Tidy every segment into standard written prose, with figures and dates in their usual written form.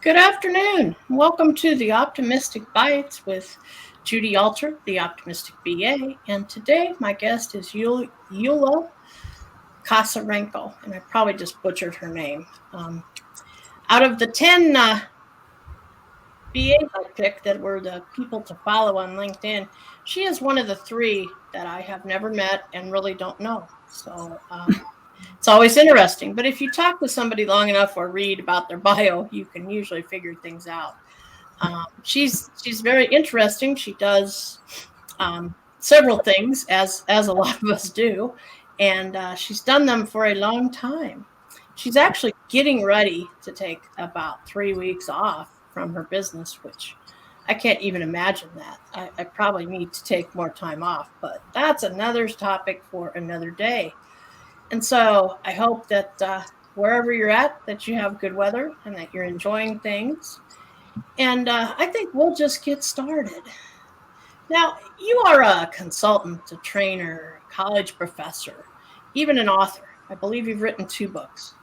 Good afternoon. Welcome to the Optimistic Bites with Judy Alter, the Optimistic BA. And today my guest is Yulia Kosarenko, and I probably just butchered her name. Out of the 10 BAs I picked that were the people to follow on LinkedIn, she is one of the three that I have never met and really don't know. So it's always interesting. But if you talk to somebody long enough or read about their bio, you can usually figure things out. She's very interesting. She does several things, as a lot of us do, and she's done them for a long time. She's actually getting ready to take about 3 weeks off from her business, which I can't even imagine that. I probably need to take more time off, but that's another topic for another day. And so I hope that wherever you're at, that you have good weather and that you're enjoying things. And I think we'll just get started. Now, you are a consultant, a trainer, a college professor, even an author. I believe you've written 2 books.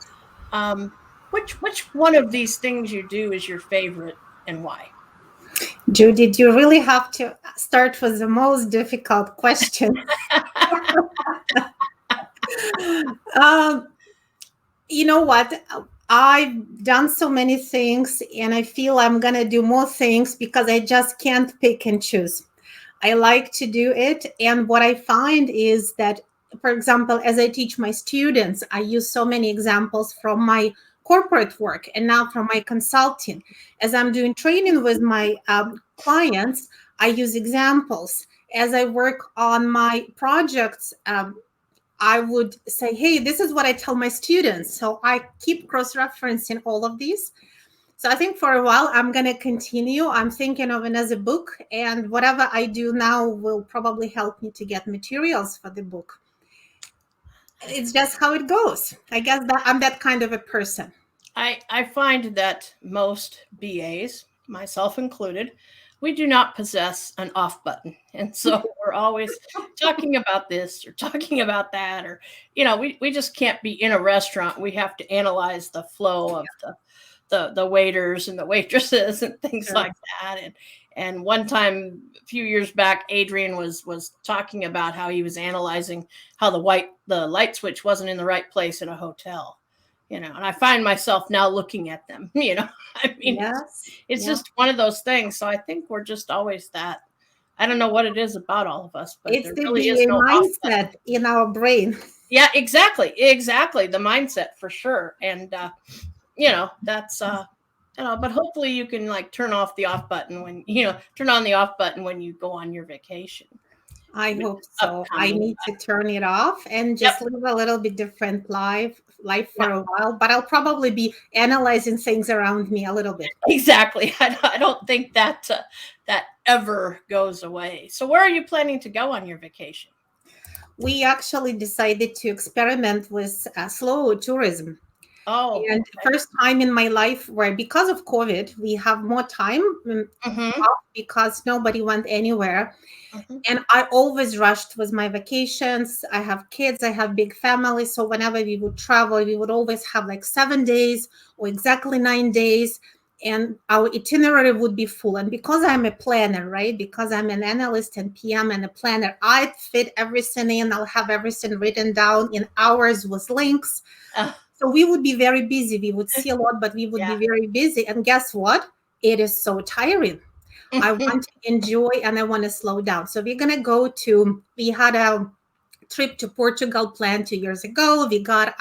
Um, which one of these things you do is your favorite and why? Judy, do you really have to start with the most difficult question? um, you know what? I've done so many things, and I feel I'm going to do more things because I just can't pick and choose. I like to do it. And what I find is that, for example, as I teach my students, I use so many examples from my corporate work and now from my consulting. As I'm doing training with my clients, I use examples. As I work on my projects, I would say, hey, this is what I tell my students. So I keep cross-referencing all of these. So I think for a while, I'm going to continue. I'm thinking of another book, and whatever I do now will probably help me to get materials for the book. It's just how it goes. I guess that I'm that kind of a person. I find that most BAs, myself included, we do not possess an off button. And so we're always talking about this or talking about that, or, we just can't be in a restaurant. We have to analyze the flow of the waiters and the waitresses and things like that. And one time a few years back, Adrian was talking about how he was analyzing how the light switch wasn't in the right place in a hotel. And I find myself now looking at them. I mean, Yes. it's just one of those things. So I think we're just always that. I don't know what it is about all of us, but It's there the really is BA no off button. mindset in our brain. Yeah, exactly, the mindset for sure. And that's but hopefully you can like turn off the off button when turn on the off button when you go on your vacation. I Which hope is so. I upcoming. need to turn it off and Yep, just live a little bit different life yeah, for a while, but I'll probably be analyzing things around me a little bit. exactly. I don't think that that ever goes away. So where are you planning to go on your vacation? We actually decided to experiment with slow tourism. Oh, And okay. first time in my life where, because of COVID, we have more time Mm-hmm. off because nobody went anywhere. Mm-hmm. And I always rushed with my vacations. I have kids, I have big family. So whenever we would travel, we would always have like 7 days or exactly 9 days. And our itinerary would be full. And because I'm a planner, right? Because I'm an analyst and PM and a planner, I'd fit everything in. I'll have everything written down in hours with links. Uh, So we would be very busy. We would see a lot, but we would yeah. be very busy. And guess what? It is so tiring. I want to enjoy and I want to slow down. So we're going to we had a trip to Portugal planned 2 years ago. We got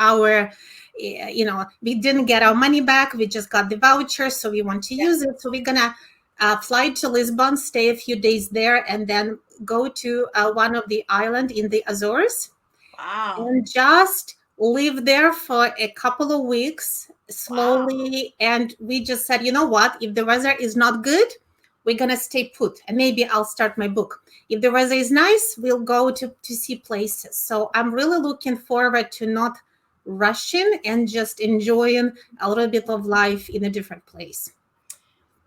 we didn't get our money back. We just got the voucher. So we want to Yeah. use it. So we're going to fly to Lisbon, stay a few days there, and then go to one of the island in the Azores Wow. and just live there for a couple of weeks Wow. slowly. And we just said, you know what? If the weather is not good, we're going to stay put and maybe I'll start my book. If the weather is nice, we'll go to see places. So I'm really looking forward to not rushing and just enjoying a little bit of life in a different place.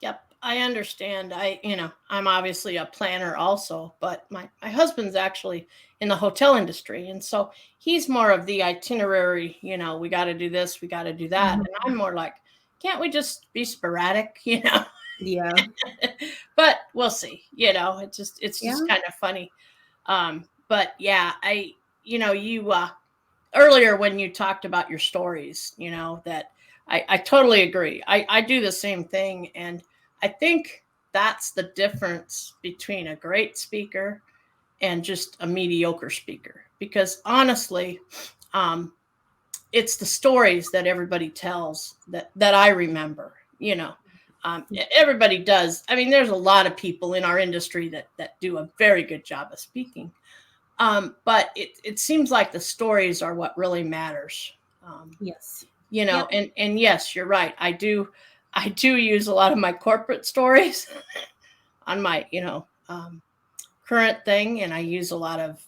Yep, I understand. I'm obviously a planner also, but my husband's actually in the hotel industry. And so he's more of the itinerary, we got to do this, we got to do that. And I'm more like, can't we just be sporadic, Yeah. But we'll see, it's just Yeah. kind of funny. But yeah, you earlier when you talked about your stories, that I totally agree. I do the same thing. And I think that's the difference between a great speaker and just a mediocre speaker. Because honestly, it's the stories that everybody tells that I remember, everybody does. I mean, there's a lot of people in our industry that do a very good job of speaking. But it seems like the stories are what really matters. Yes. Yep. And yes, you're right. I do use a lot of my corporate stories on my, current thing, and I use a lot of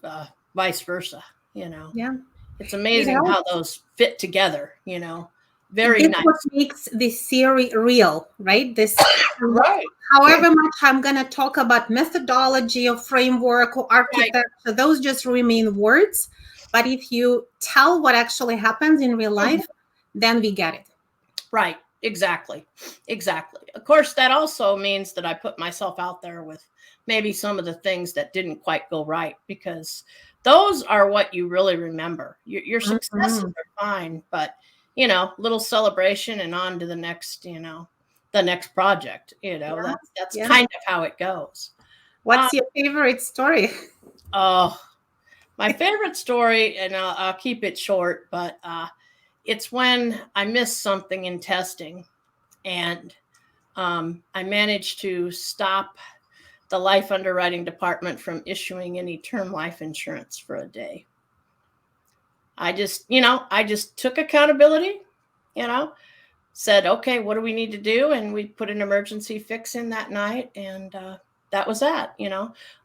vice versa. Yeah. It's amazing how those fit together. Very This nice. what makes this theory real, right? This, right. However much I'm going to talk about methodology or framework or architecture, right, those just remain words. But if you tell what actually happens in real life, then we get it. Right. Exactly. Of course, that also means that I put myself out there with maybe some of the things that didn't quite go right, because those are what you really remember. Your successes are fine, but little celebration and on to the next, the next project. That's kind of how it goes. What's your favorite story? Oh, my favorite story, and I'll keep it short, but it's when I missed something in testing, and I managed to stop the life underwriting department from issuing any term life insurance for a day. I just took accountability, said, okay, what do we need to do? And we put an emergency fix in that night. And that was that,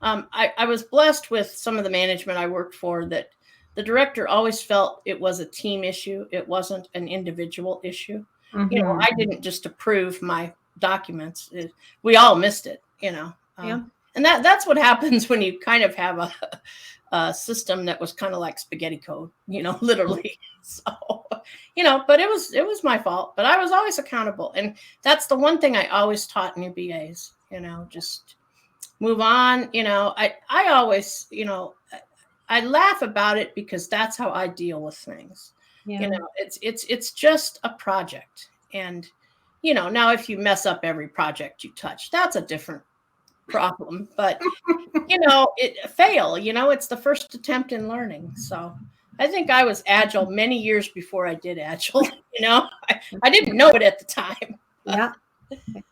I was blessed with some of the management I worked for, that the director always felt it was a team issue. It wasn't an individual issue. I didn't just approve my documents. We all missed it, and that's what happens when you kind of have a system that was kind of like spaghetti code, literally. So, but it was my fault, but I was always accountable. And that's the one thing I always taught new BAs, just move on. I always, I laugh about it because that's how I deal with things. Yeah. It's just a project. And, now if you mess up every project you touch, that's a different problem. But, it fail, it's the first attempt in learning. So I think I was agile many years before I did agile. I didn't know it at the time. Yeah.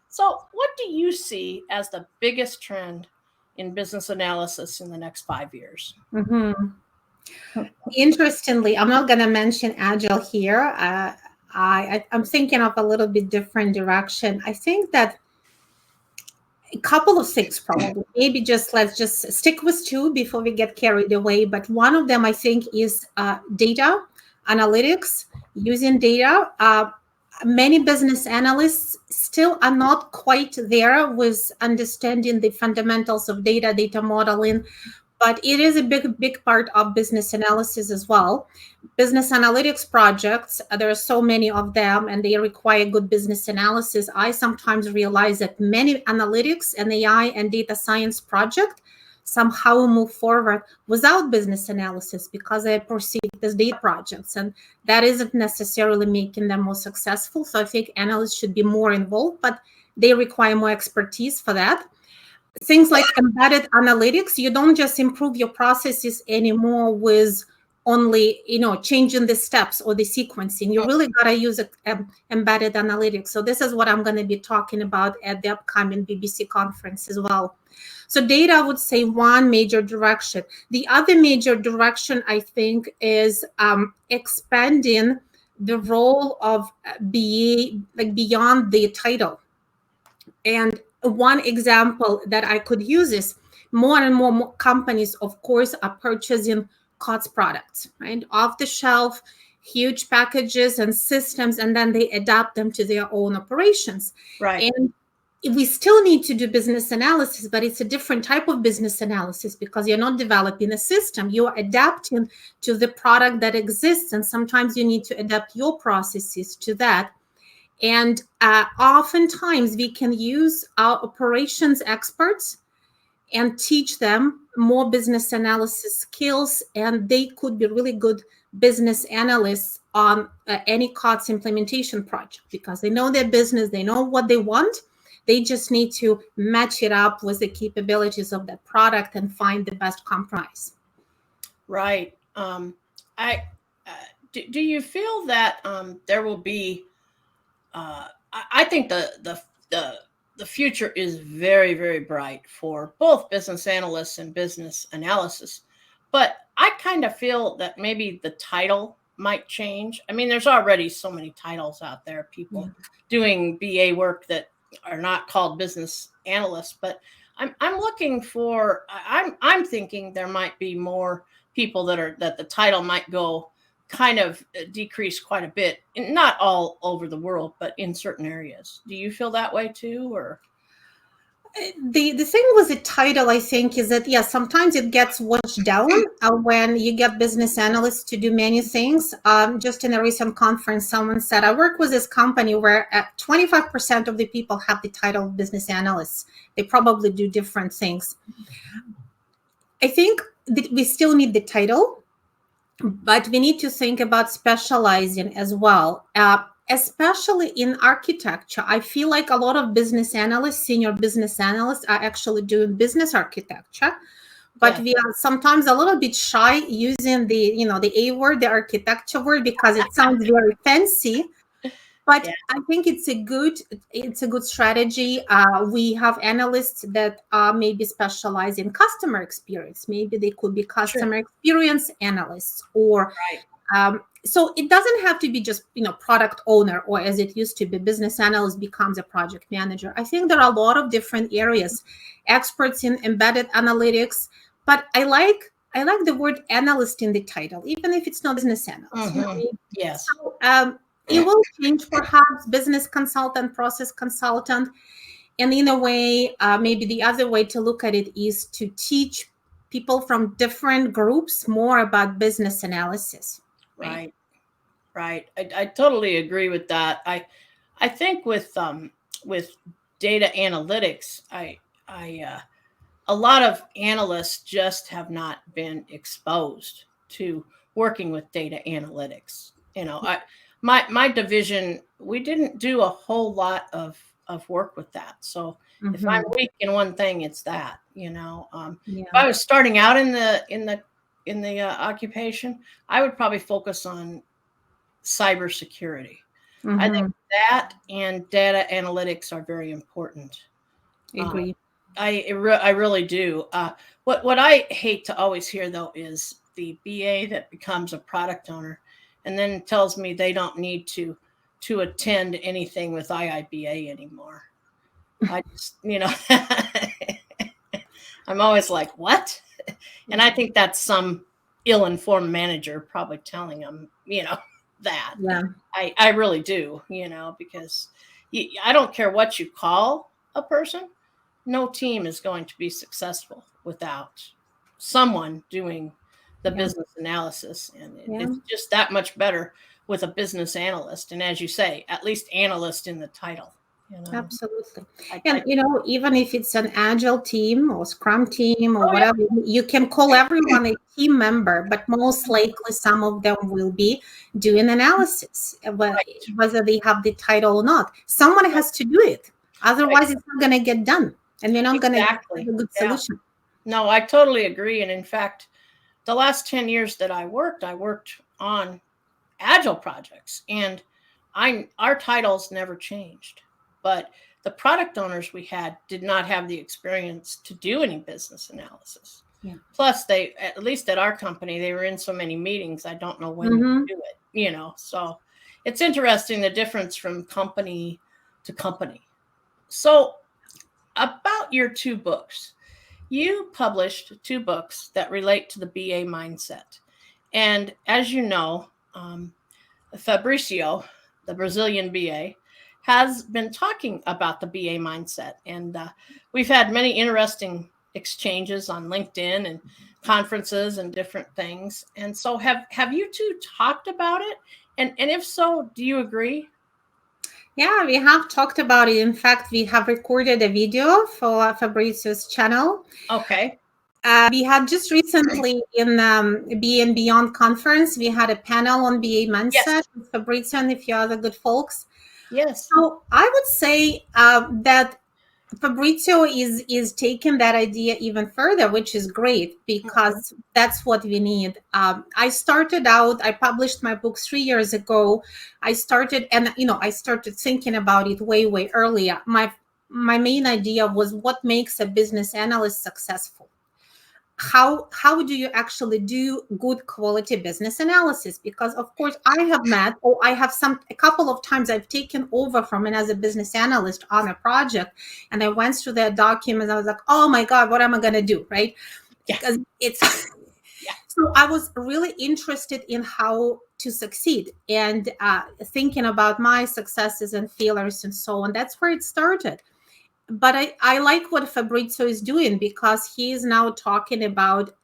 So what do you see as the biggest trend in business analysis in the next 5 years? Interestingly, I'm not going to mention agile here. I'm thinking of a little bit different direction. I think that a couple of things, probably. Maybe let's just stick with two before we get carried away. But one of them, I think, is data analytics, using data. Many business analysts still are not quite there with understanding the fundamentals of data modeling, but it is a big part of business analysis as well. Business analytics projects, there are so many of them, and they require good business analysis. I sometimes realize that many analytics and AI and data science projects somehow move forward without business analysis because they proceed as data projects, and that isn't necessarily making them more successful. So I think analysts should be more involved, but they require more expertise for that. Things like embedded analytics, you don't just improve your processes anymore with only, changing the steps or the sequencing. You really got to use embedded analytics. So this is what I'm going to be talking about at the upcoming BBC conference as well. So data, I would say, one major direction. The other major direction, I think, is expanding the role of BA, like beyond the title. And one example that I could use is more and more companies, of course, are purchasing COTS products, right? Off the shelf, huge packages and systems, and then they adapt them to their own operations. Right. And we still need to do business analysis, but it's a different type of business analysis because you're not developing a system. You're adapting to the product that exists. And sometimes you need to adapt your processes to that. And oftentimes we can use our operations experts and teach them more business analysis skills, and they could be really good business analysts on any COTS implementation project because they know their business, they know what they want. They just need to match it up with the capabilities of that product and find the best compromise. Right. I do you feel that there will be? I think the future is very, very bright for both business analysts and business analysis. But I kind of feel that maybe the title might change. I mean, there's already so many titles out there, people doing BA work that are not called business analysts. But I'm looking for. I'm thinking there might be more people that the title might go kind of decrease quite a bit, not all over the world, but in certain areas. Do you feel that way too, or? The thing with the title, I think, is that sometimes it gets washed down when you get business analysts to do many things. Just in a recent conference, someone said, I work with this company where 25% of the people have the title of business analysts. They probably do different things. I think that we still need the title, but we need to think about specializing as well. Especially in architecture, I feel like a lot of business analysts, senior business analysts, are actually doing business architecture, but we are sometimes a little bit shy using the A word, the architecture word, because it sounds very fancy. But I think it's a good strategy. We have analysts that maybe specialize in customer experience. Maybe they could be customer experience analysts, or so it doesn't have to be just product owner, or as it used to be, business analyst becomes a project manager. I think there are a lot of different areas, experts in embedded analytics, but I like the word analyst in the title, even if it's not business analyst. Yes. So, it will change, perhaps business consultant, process consultant, and in a way, maybe the other way to look at it is to teach people from different groups more about business analysis. Right. I totally agree with that. I think with data analytics, a lot of analysts just have not been exposed to working with data analytics. My division, we didn't do a whole lot of work with that. So if I'm weak in one thing, it's that. If I was starting out in the occupation, I would probably focus on cybersecurity. I think that and data analytics are very important. Agree. I really do. What I hate to always hear though is the BA that becomes a product owner and then tells me they don't need to attend anything with IIBA anymore. I just, I'm always like, what? And I think that's some ill-informed manager probably telling them, that. Yeah. I really do, because I don't care what you call a person. No team is going to be successful without someone doing the business analysis. And it's just that much better with a business analyst. And as you say, at least analyst in the title. Absolutely. And, even if it's an agile team or scrum team or whatever, you can call everyone a team member, but most likely some of them will be doing analysis, whether they have the title or not. Someone has to do it. Otherwise, it's not going to get done. And we're not going to get a good solution. No, I totally agree. And in fact, the last 10 years that I worked on agile projects, and our titles never changed. But the product owners we had did not have the experience to do any business analysis. Yeah. Plus, at least at our company, they were in so many meetings, I don't know when to do it, So it's interesting, the difference from company to company. So about your 2 books, you published 2 books that relate to the BA mindset. And as you know, Fabrício, the Brazilian BA, has been talking about the BA mindset. And we've had many interesting exchanges on LinkedIn and conferences and different things. And so have you 2 talked about it? And if so, do you agree? Yeah, we have talked about it. In fact, we have recorded a video for Fabrizio's channel. Okay. We had just recently in BA and Beyond conference, we had a panel on BA mindset Yes. with Fabrizio and a few other good folks. Yes. So I would say that Fabrizio is taking that idea even further, which is great Mhm. because that's what we need. I started out. I published my book 3 years ago. I started thinking about it way earlier. My main idea was what makes a business analyst successful. How do you actually do good quality business analysis? Because of course I have met, or I have a couple of times I've taken over from another business analyst on a project, and I went through their documents. I was like, oh my god, what am I going to do, right? Yeah. Because it's Yeah. so I was really interested in how to succeed, and thinking about my successes and failures and so on. That's where it started. But I like what Fabrizio is doing, because he is now talking about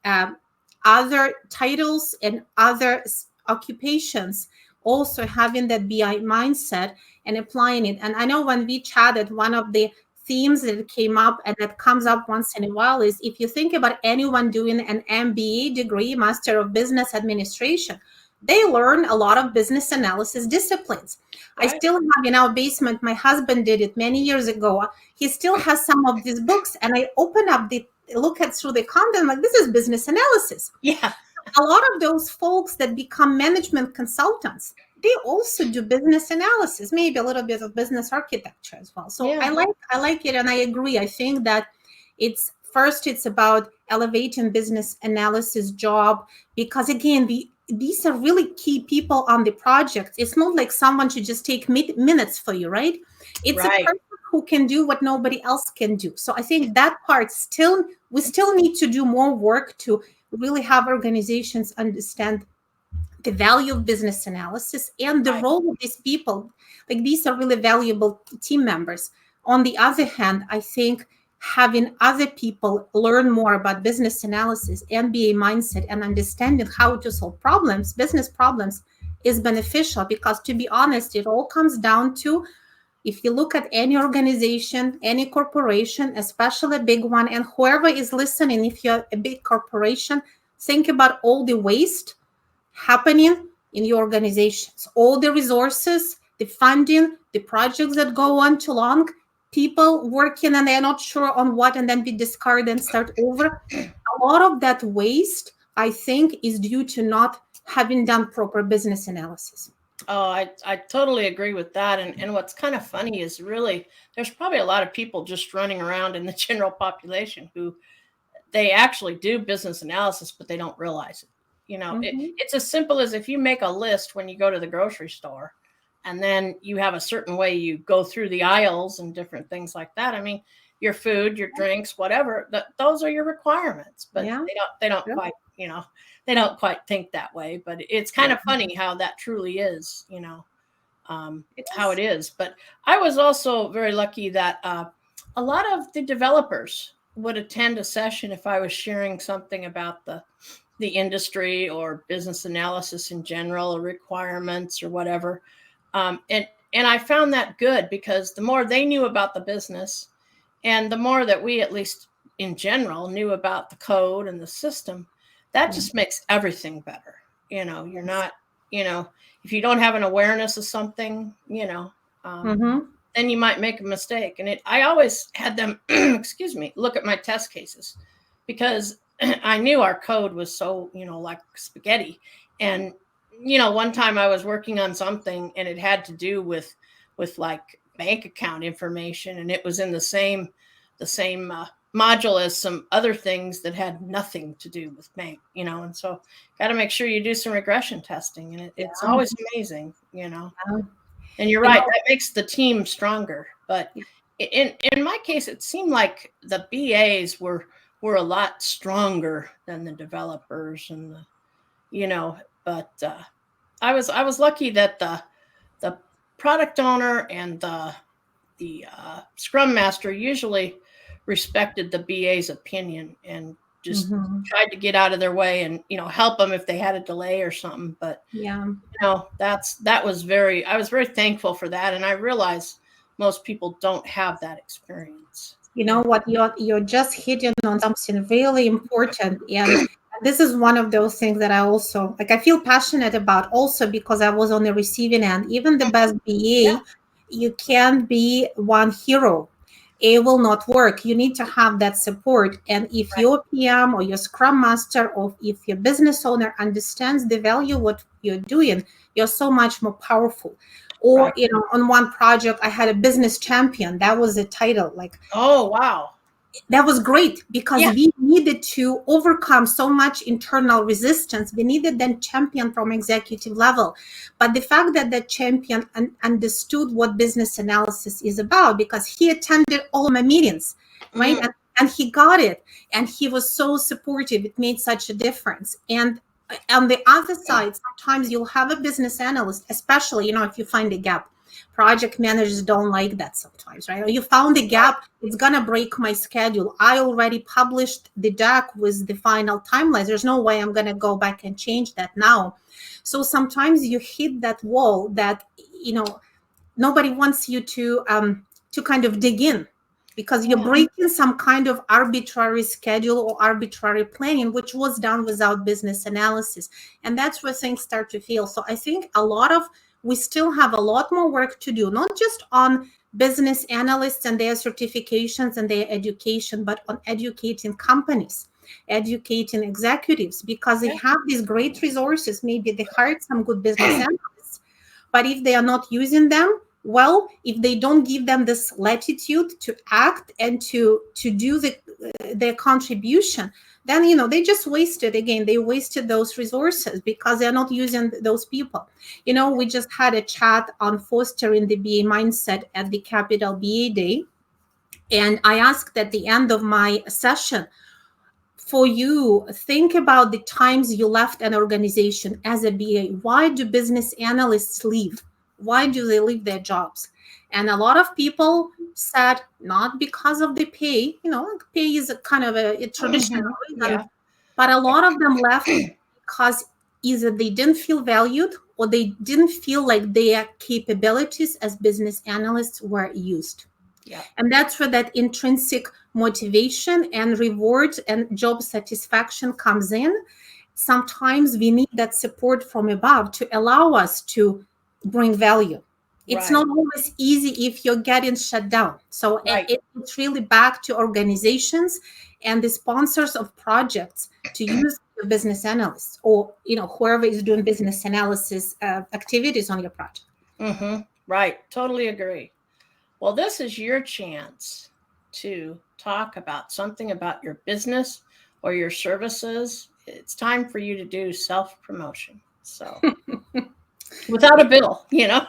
other titles and other occupations also having that BI mindset and applying it. And I know when we chatted, one of the themes that came up and that comes up once in a while is, if you think about anyone doing an MBA degree, Master of Business Administration, they learn a lot of business analysis disciplines. I Right. still have in our basement, my husband did it many years ago. He still has some of these books, and I open up the look at through the content, like, this is business analysis. Yeah. A lot of those folks that become management consultants, they also do business analysis, maybe a little bit of business architecture as well. So Yeah. I like it, and I agree. I think that it's about elevating business analysis job, because again, these are really key people on the project. It's not like someone should just take minutes for you, right? It's a Right. person who can do what nobody else can do. So I think that part we still need to do more work to really have organizations understand the value of business analysis and the Right. role of these people. Like, these are really valuable team members. On the other hand, I think having other people learn more about business analysis, MBA mindset, and understanding how to solve problems, business problems, is beneficial, because, to be honest, it all comes down to, if you look at any organization, any corporation, especially a big one, and whoever is listening, if you're a big corporation, think about all the waste happening in your organizations, all the resources, the funding, the projects that go on too long, people working and they're not sure on what, and then be discarded and start over. A lot of that waste, I think, is due to not having done proper business analysis. Oh, I totally agree with that. And what's kind of funny is, really, there's probably a lot of people just running around in the general population who they actually do business analysis, but they don't realize it. Mhm. It's as simple as, if you make a list when you go to the grocery store, and then you have a certain way you go through the aisles and different things like that. I mean, your food, your drinks, whatever, those are your requirements, but Yeah. they don't Sure. quite, they don't quite think that way. But it's kind Yeah. of funny how that truly is, It how it is. is. But I was also very lucky that a lot of the developers would attend a session if I was sharing something about the industry or business analysis in general, or requirements or whatever. And I found that good, because the more they knew about the business, and the more that we, at least in general, knew about the code and the system, that Yeah. just makes everything better. You're Yes. not, you know, if you don't have an awareness of something, um, Mm-hmm. then you might make a mistake. And I always had them, excuse me, look at my test cases, because I knew our code was so, like spaghetti. And, one time I was working on something, and it had to do with like bank account information, and it was in the same module as some other things that had nothing to do with bank, and so got to make sure you do some regression testing, and it's Yeah. always amazing. Yeah. And you're You right, know, that makes the team stronger. But in my case, it seemed like the BAs were a lot stronger than the developers, and you know. But I was lucky that the product owner and the Scrum Master usually respected the BA's opinion, and just tried to get out of their way and, help them if they had a delay or something. But, Yeah. I was very thankful for that. And I realize most people don't have that experience. You know what, you're just hitting on something really important, and this is one of those things that I also I feel passionate about, also because I was on the receiving end. Even the best BA, you can't be one hero. It will not work. You need to have that support. And if your PM or your scrum master, or if your business owner understands the value of what you're doing, you're so much more powerful. Or, on one project, I had a business champion. That was the title. Like, oh, wow. That was great, because we needed to overcome so much internal resistance. We needed then champion from executive level. But the fact that that champion understood what business analysis is about, because he attended all my meetings, right? And he got it. And he was so supportive. It made such a difference. And on the other side, sometimes you'll have a business analyst, especially, if you find a gap. Project managers don't like that sometimes, right? You found a gap, it's going to break my schedule. I already published the deck with the final timelines. There's no way I'm going to go back and change that now. So sometimes you hit that wall that, nobody wants you to kind of dig in, because you're breaking some kind of arbitrary schedule or arbitrary planning, which was done without business analysis. And that's where things start to fail. So I think we still have a lot more work to do, not just on business analysts and their certifications and their education, but on educating companies, educating executives, because they have these great resources. Maybe they hired some good business analysts, but if they are not using them, well, if they don't give them this latitude to act and to do their contribution, then they just wasted those resources, because they're not using those people. We just had a chat on fostering the BA mindset at the Capital BA Day, and I asked at the end of my session, for you, think about the times you left an organization as a BA. Why do business analysts leave? Why do they leave their jobs? And a lot of people said not because of the pay. Pay is a kind of a traditional reason, but a lot of them left because either they didn't feel valued, or they didn't feel like their capabilities as business analysts were used. And that's where that intrinsic motivation and reward and job satisfaction comes in. Sometimes we need that support from above to allow us to bring value. It's not always easy if you're getting shut down. So it's really back to organizations and the sponsors of projects to use your business analysts, or whoever is doing business analysis activities on your project. Right. Totally agree. Well, this is your chance to talk about something about your business or your services. It's time for you to do self-promotion. So without a bill, Yeah.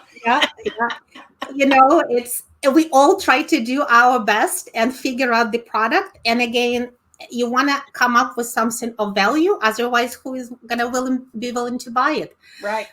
We all try to do our best and figure out the product. And again, you want to come up with something of value. Otherwise, who is going to be willing to buy it? Right.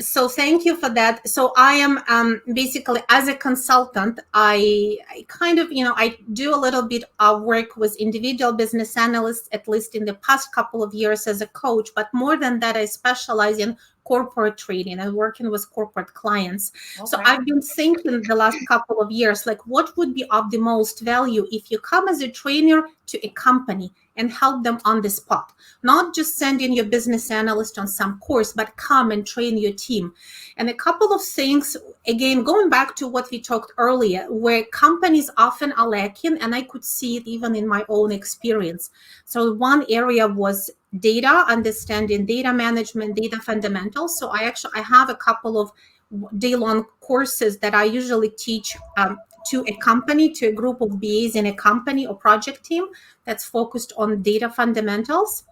So thank you for that. So I am basically, as a consultant, I kind of, I do a little bit of work with individual business analysts, at least in the past couple of years as a coach. But more than that, I specialize in corporate trading and working with corporate clients. So I've been thinking the last couple of years, like, what would be of the most value if you come as a trainer to a company and help them on the spot, not just sending your business analyst on some course, but come and train your team. And a couple of things, again, going back to what we talked earlier, where companies often are lacking, and I could see it even in my own experience. So one area was data, understanding data management, data fundamentals. So I have a couple of day-long courses that I usually teach to a company, to a group of BAs in a company or project team that's focused on data fundamentals.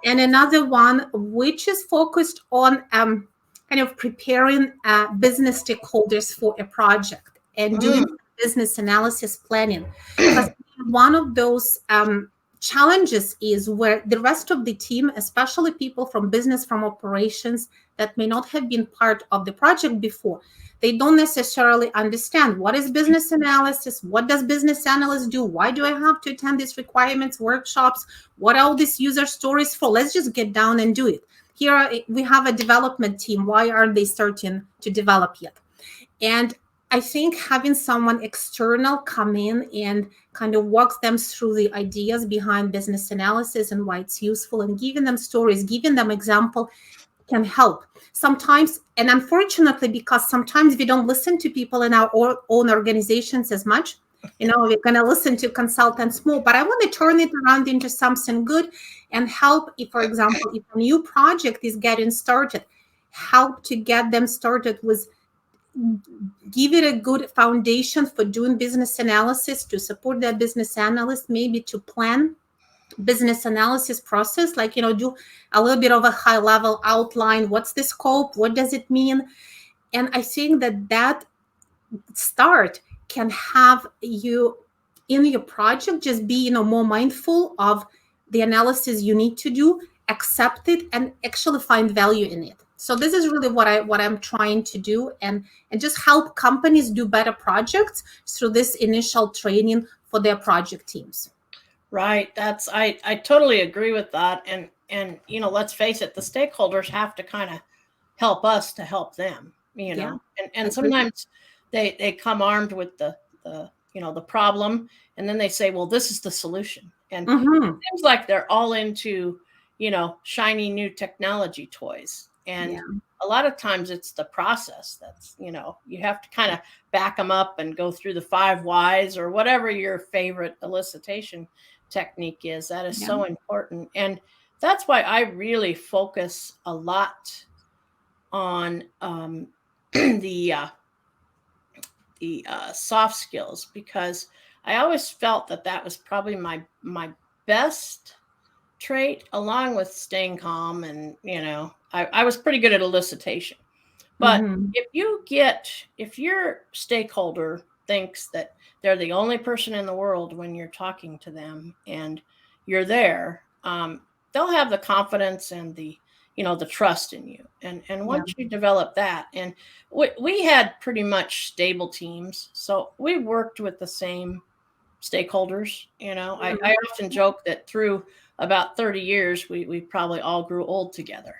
And another one, which is focused on kind of preparing business stakeholders for a project and doing business analysis planning. Because one of those challenges is where the rest of the team, especially people from business, from operations that may not have been part of the project before, they don't necessarily understand what is business analysis, what does business analyst do, why do I have to attend these requirements workshops, what are all these user stories for? Let's just get down and do it. We have a development team. Why aren't they starting to develop yet? And I think having someone external come in and kind of walks them through the ideas behind business analysis and why it's useful, and giving them stories, giving them example, can help. Sometimes, and unfortunately, because sometimes we don't listen to people in our own organizations as much, we're going to listen to consultants more, but I want to turn it around into something good and help. If, for example, if a new project is getting started, help to get them started with, give it a good foundation for doing business analysis, to support that business analyst, maybe to plan business analysis process, like, do a little bit of a high level outline. What's the scope? What does it mean? And I think that start can have you in your project just be, more mindful of the analysis you need to do, accept it, and actually find value in it. So this is really what I'm trying to do, and just help companies do better projects through this initial training for their project teams. Right. I totally agree with that. And let's face it, the stakeholders have to kind of help us to help them, Yeah, and sometimes they come armed with the problem, and then they say, well, this is the solution. And it seems like they're all into, shiny new technology toys. And a lot of times it's the process that's, you have to kind of back them up and go through the 5 whys or whatever your favorite elicitation technique is. That is so important. And that's why I really focus a lot on the soft skills, because I always felt that was probably my best trait, along with staying calm. And I was pretty good at elicitation. But if your stakeholder thinks that they're the only person in the world when you're talking to them and you're there, they'll have the confidence and the trust in you. And once you develop that, and we had pretty much stable teams, so we worked with the same stakeholders. I often joke that through about 30 years, we probably all grew old together,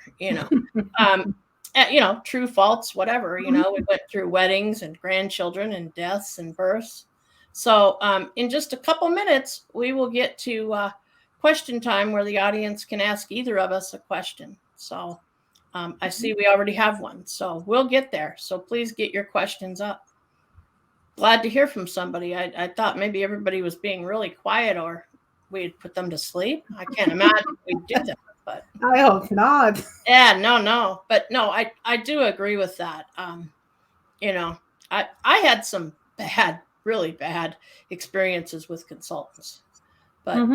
true, false, whatever, we went through weddings and grandchildren and deaths and births. So in just a couple minutes, we will get to question time, where the audience can ask either of us a question. So I see we already have one, so we'll get there. So please get your questions up. Glad to hear from somebody. I thought maybe everybody was being really quiet, or we'd put them to sleep. I can't imagine we'd do that. But I hope not. Yeah, no. But no, I do agree with that. I had some really bad experiences with consultants. But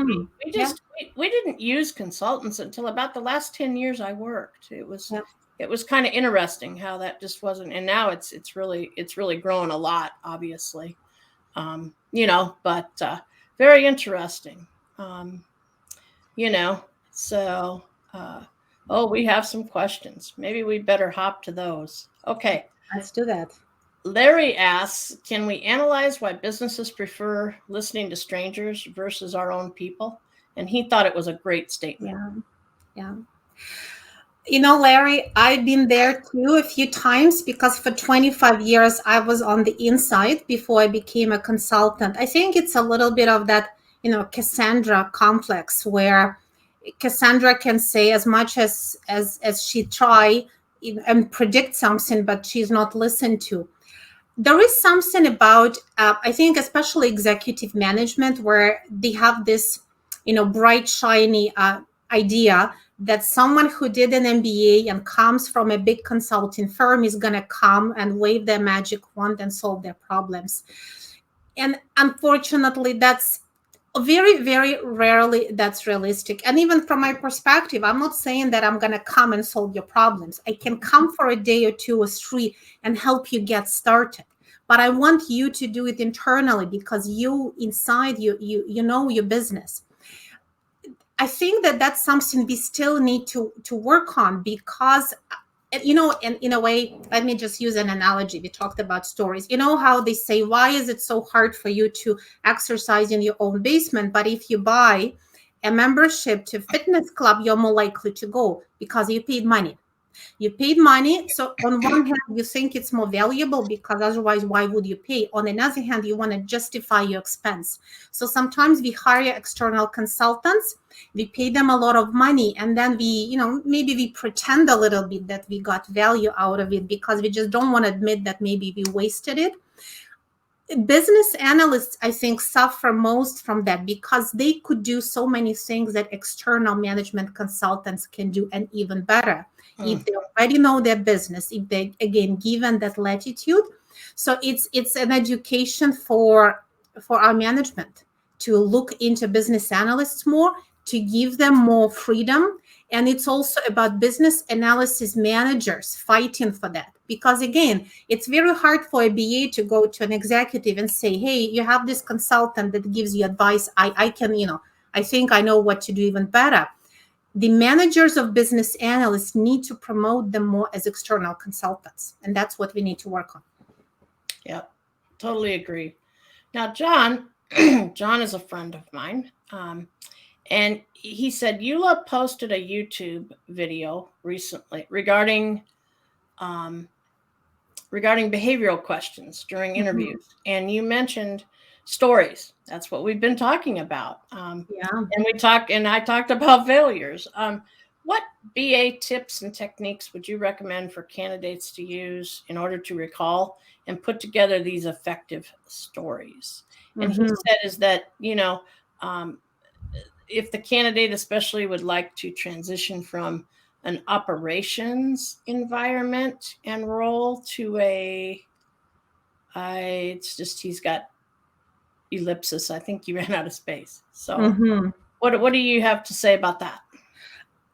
we didn't use consultants until about the last 10 years I worked. It was kind of interesting how that just wasn't, and now it's really grown a lot, obviously. But very interesting. So we have some questions. Maybe we better hop to those. Okay. Let's do that. Larry asks, can we analyze why businesses prefer listening to strangers versus our own people? And he thought it was a great statement. Yeah. Larry, I've been there too a few times, because for 25 years I was on the inside before I became a consultant. I think it's a little bit of that, Cassandra complex, where Cassandra can say as much as she try and predict something, but she's not listened to. There is something about, I think, especially executive management, where they have this, bright, shiny idea that someone who did an MBA and comes from a big consulting firm is going to come and wave their magic wand and solve their problems. And unfortunately, that's very, very rarely that's realistic. And even from my perspective, I'm not saying that I'm going to come and solve your problems. I can come for a day or 2 or 3 and help you get started. But I want you to do it internally, because you inside you know your business. I think that that's something we still need to work on, because in a way, let me just use an analogy. We talked about stories. You know how they say, why is it so hard for you to exercise in your own basement? But if you buy a membership to a fitness club, you're more likely to go because you paid money. You paid money. So on one hand, you think it's more valuable, because otherwise, why would you pay? On another hand, you want to justify your expense. So sometimes we hire external consultants, we pay them a lot of money, and then maybe we pretend a little bit that we got value out of it, because we just don't want to admit that maybe we wasted it. Business analysts, I think, suffer most from that, because they could do so many things that external management consultants can do, and even better, if they already know their business, if they, again, given that latitude. So it's an education for our management to look into business analysts more, to give them more freedom. And it's also about business analysis managers fighting for that. Because again, it's very hard for a BA to go to an executive and say, hey, you have this consultant that gives you advice. I can, I think I know what to do even better. The managers of business analysts need to promote them more as external consultants. And that's what we need to work on. Yeah, totally agree. Now, John is a friend of mine. And he said, Yulia posted a YouTube video recently regarding behavioral questions during interviews. Mm-hmm. And you mentioned stories. That's what we've been talking about. Yeah. And I talked about failures. What BA tips and techniques would you recommend for candidates to use in order to recall and put together these effective stories? And he said is that, if the candidate especially would like to transition from an operations environment and role to it's just, he's got ellipsis. I think you ran out of space. So what do you have to say about that?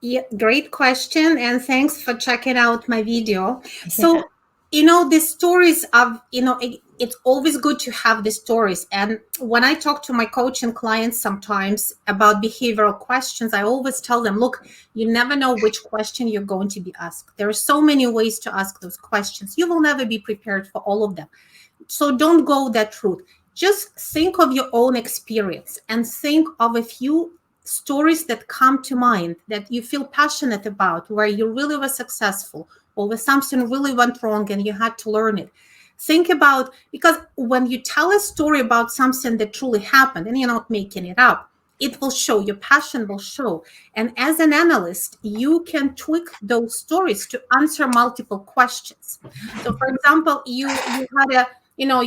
Yeah, great question. And thanks for checking out my video. So, the stories of, it's always good to have the stories. And when I talk to my coaching clients sometimes about behavioral questions, I always tell them, look, you never know which question you're going to be asked. There are so many ways to ask those questions. You will never be prepared for all of them. So don't go that route. Just think of your own experience and think of a few stories that come to mind that you feel passionate about, where you really were successful or where something really went wrong and you had to learn it. Think about, because when you tell a story about something that truly happened and you're not making it up, it will show, your passion will show. And as an analyst, you can tweak those stories to answer multiple questions. So for example, you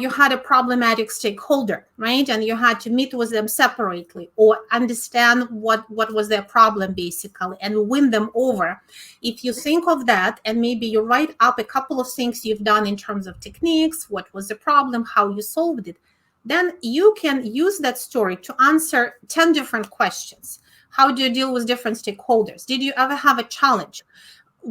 had a problematic stakeholder, right? And you had to meet with them separately or understand what was their problem basically and win them over. If you think of that and maybe you write up a couple of things you've done in terms of techniques, what was the problem, how you solved it, then you can use that story to answer 10 different questions. How do you deal with different stakeholders? Did you ever have a challenge?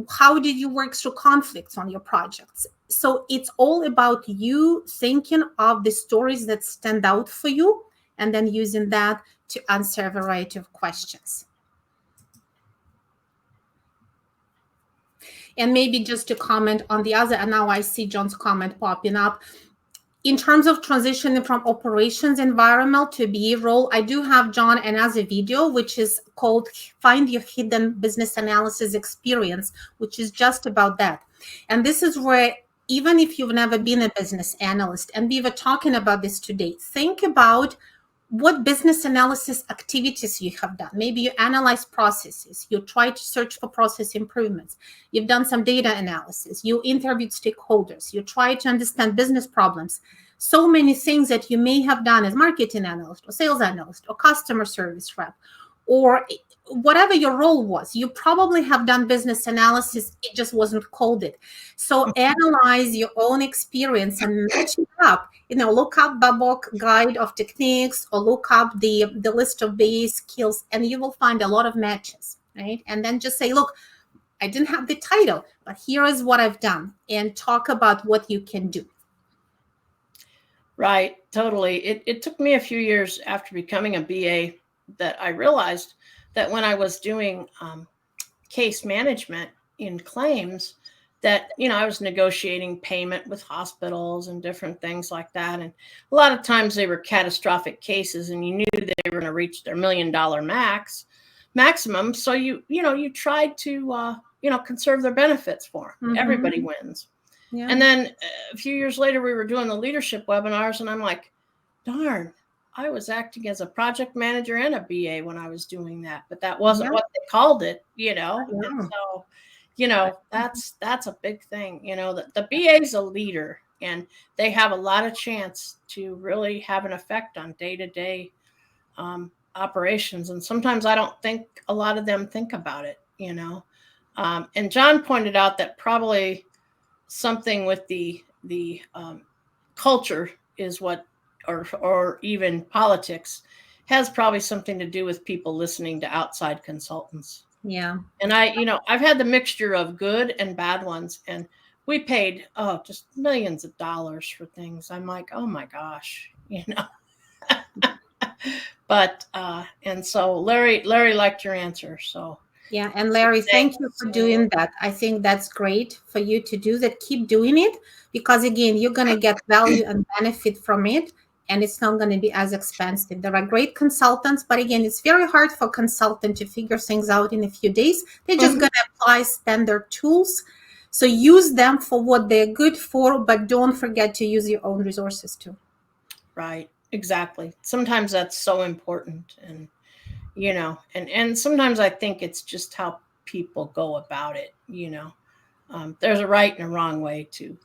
How did you work through conflicts on your projects? So it's all about you thinking of the stories that stand out for you and then using that to answer a variety of questions. And maybe just to comment on the other, and now I see John's comment popping up. In terms of transitioning from operations environment to BA role, I do have, John, another video, which is called Find Your Hidden Business Analysis Experience, which is just about that. And this is where, even if you've never been a business analyst, and we were talking about this today, think about what business analysis activities you have done. Maybe you analyze processes, you try to search for process improvements, you've done some data analysis, you interviewed stakeholders, you try to understand business problems. So many things that you may have done as marketing analyst or sales analyst or customer service rep, or whatever your role was, you probably have done business analysis, it just wasn't called it. So analyze your own experience and match it up. Look up Babok Guide of Techniques or look up the list of base skills and you will find a lot of matches, right? And then just say, look, I didn't have the title, but here is what I've done, and talk about what you can do. Right, totally. It took me a few years after becoming a BA that I realized that when I was doing case management in claims, that, I was negotiating payment with hospitals and different things like that. And a lot of times they were catastrophic cases, and you knew they were going to reach their $1 million maximum. So you tried to, conserve their benefits for them. Everybody wins. Yeah. And then a few years later, we were doing the leadership webinars, and I'm like, darn, I was acting as a project manager and a BA when I was doing that, but that wasn't what they called it, And so, that's a big thing, the BA is a leader, and they have a lot of chance to really have an effect on day-to-day operations. And sometimes I don't think a lot of them think about it, and John pointed out that probably something with the culture is what, or even politics, has probably something to do with people listening to outside consultants. Yeah. And I've had the mixture of good and bad ones, and we paid just millions of dollars for things. I'm like, oh my gosh, but and so Larry liked your answer. So yeah, and Larry, thank you for doing that. I think that's great for you to do that. Keep doing it, because again, you're going to get value and benefit from it, and it's not going to be as expensive. There are great consultants, but again, it's very hard for a consultant to figure things out in a few days. They're just going to apply standard tools. So use them for what they're good for, but don't forget to use your own resources too. Right, exactly. Sometimes that's so important. And and sometimes I think it's just how people go about it. There's a right and a wrong way to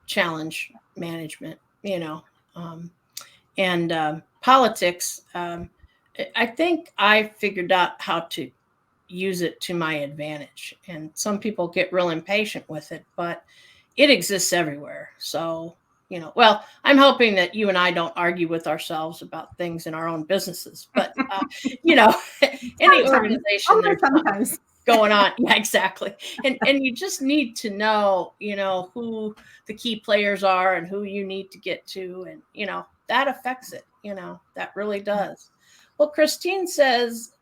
challenge management, and politics. I think I figured out how to use it to my advantage. And some people get real impatient with it, but it exists everywhere. So, well, I'm hoping that you and I don't argue with ourselves about things in our own businesses, but, any organization there's sometimes going on. Yeah, exactly. And you just need to know, who the key players are and who you need to get to. And, that affects it, that really does. Well, Christine says,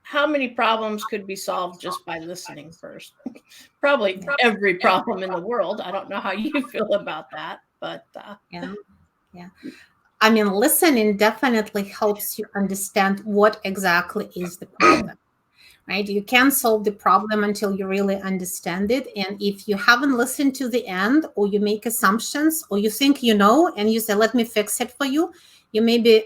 how many problems could be solved just by listening first? Probably every problem in the world. I don't know how you feel about that, but yeah. I mean, listening definitely helps you understand what exactly is the problem, right? You can't solve the problem until you really understand it. And if you haven't listened to the end, or you make assumptions, or you think and you say, let me fix it for you, you may be,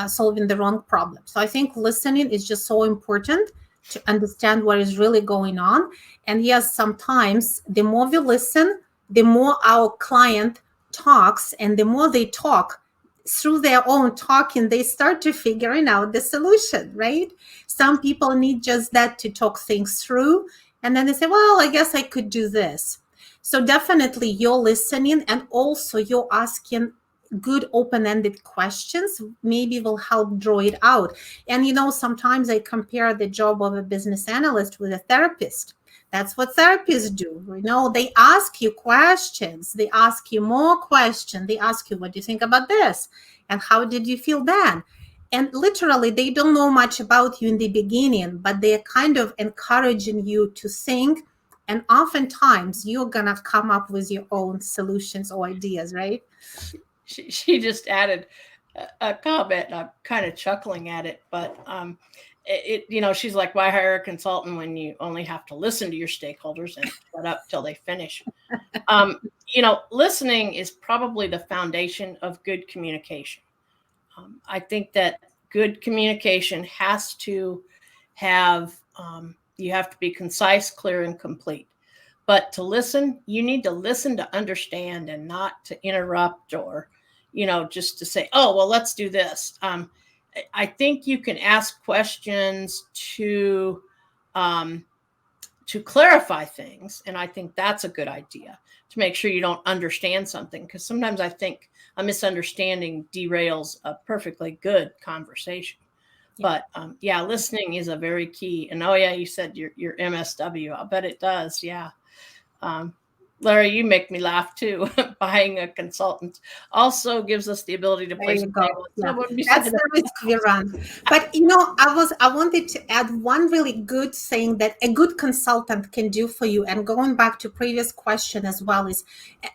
solving the wrong problem. So I think listening is just so important to understand what is really going on. And yes, sometimes the more we listen, the more our client talks, and the more they talk, through their own talking, they start to figuring out the solution, right? Some people need just that to talk things through. And then they say, well, I guess I could do this. So definitely you're listening, and also you're asking good open-ended questions maybe will help draw it out. And sometimes I compare the job of a business analyst with a therapist. That's what therapists do. They ask you questions. They ask you more questions. They ask you, what do you think about this? And how did you feel then? And literally, they don't know much about you in the beginning, but they're kind of encouraging you to think. And oftentimes, you're going to come up with your own solutions or ideas, right? She just added a comment, and I'm kind of chuckling at it, but she's like, why hire a consultant when you only have to listen to your stakeholders and shut up till they finish? Listening is probably the foundation of good communication. I think that good communication has to have, you have to be concise, clear, and complete. But to listen, you need to listen to understand, and not to interrupt, or, just to say, oh, well, let's do this. I think you can ask questions to clarify things. And I think that's a good idea, to make sure you don't understand something. Because sometimes I think a misunderstanding derails a perfectly good conversation. Yeah. But listening is a very key. And you said your MSW. I'll bet it does. Yeah. Larry, you make me laugh too. Buying a consultant also gives us the ability to There place you a name go. on Yeah, someone that's beside the us. risk we run. But I wanted to add one really good thing that a good consultant can do for you. And going back to previous question as well is,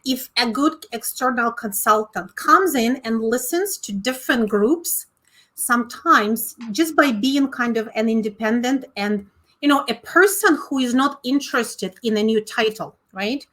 if a good external consultant comes in and listens to different groups, sometimes just by being kind of an independent and a person who is not interested in a new title, right?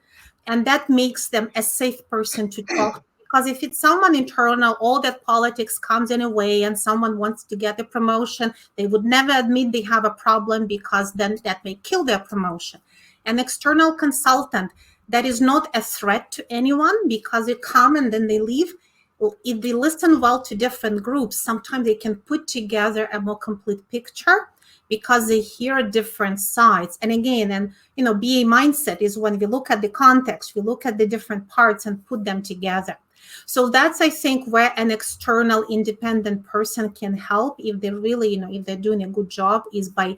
And that makes them a safe person to talk to. Because if it's someone internal, all that politics comes in a way, and someone wants to get a promotion, they would never admit they have a problem, because then that may kill their promotion. An external consultant that is not a threat to anyone, because they come and then they leave. Well, if they listen well to different groups, sometimes they can put together a more complete picture, because they hear different sides. And again, BA mindset is when we look at the context, we look at the different parts and put them together. So that's, I think, where an external independent person can help, if they really, if they're doing a good job, is by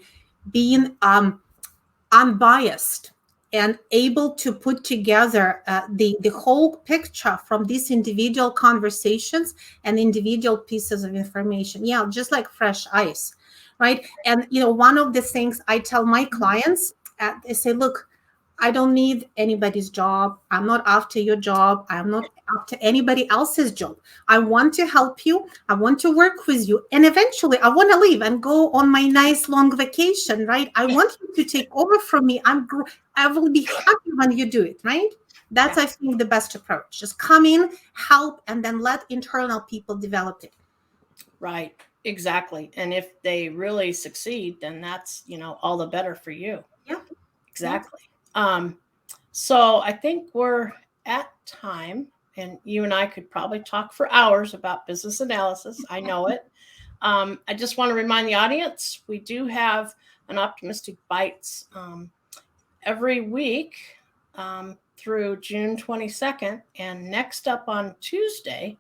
being unbiased and able to put together the whole picture from these individual conversations and individual pieces of information. Yeah, just like fresh ice, right? And one of the things I tell my clients, they say, look, I don't need anybody's job. I'm not after your job. I'm not after anybody else's job. I want to help you. I want to work with you. And eventually I want to leave and go on my nice long vacation, right? I want you to take over from me. I will be happy when you do it, right? That's, I think, the best approach. Just come in, help, and then let internal people develop it. Right. Exactly. And if they really succeed, then that's, all the better for you. Yeah. Exactly. So I think we're at time, and you and I could probably talk for hours about business analysis. I know it. I just want to remind the audience, we do have an Optimistic Bites every week through June 22nd. And next up on Tuesday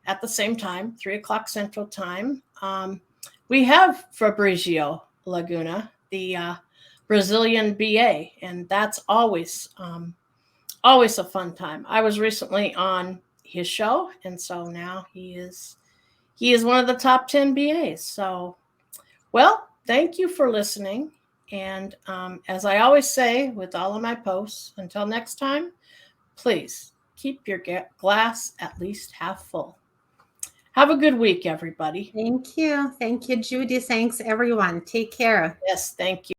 at the same time, 3 o'clock Central Time, we have Fabrizio Laguna, the Brazilian BA, and that's always a fun time. I was recently on his show, and so now he is one of the top 10 BAs. So, well, thank you for listening. And as I always say with all of my posts, until next time, please keep your glass at least half full. Have a good week, everybody. Thank you. Thank you, Judy. Thanks, everyone. Take care. Yes, thank you.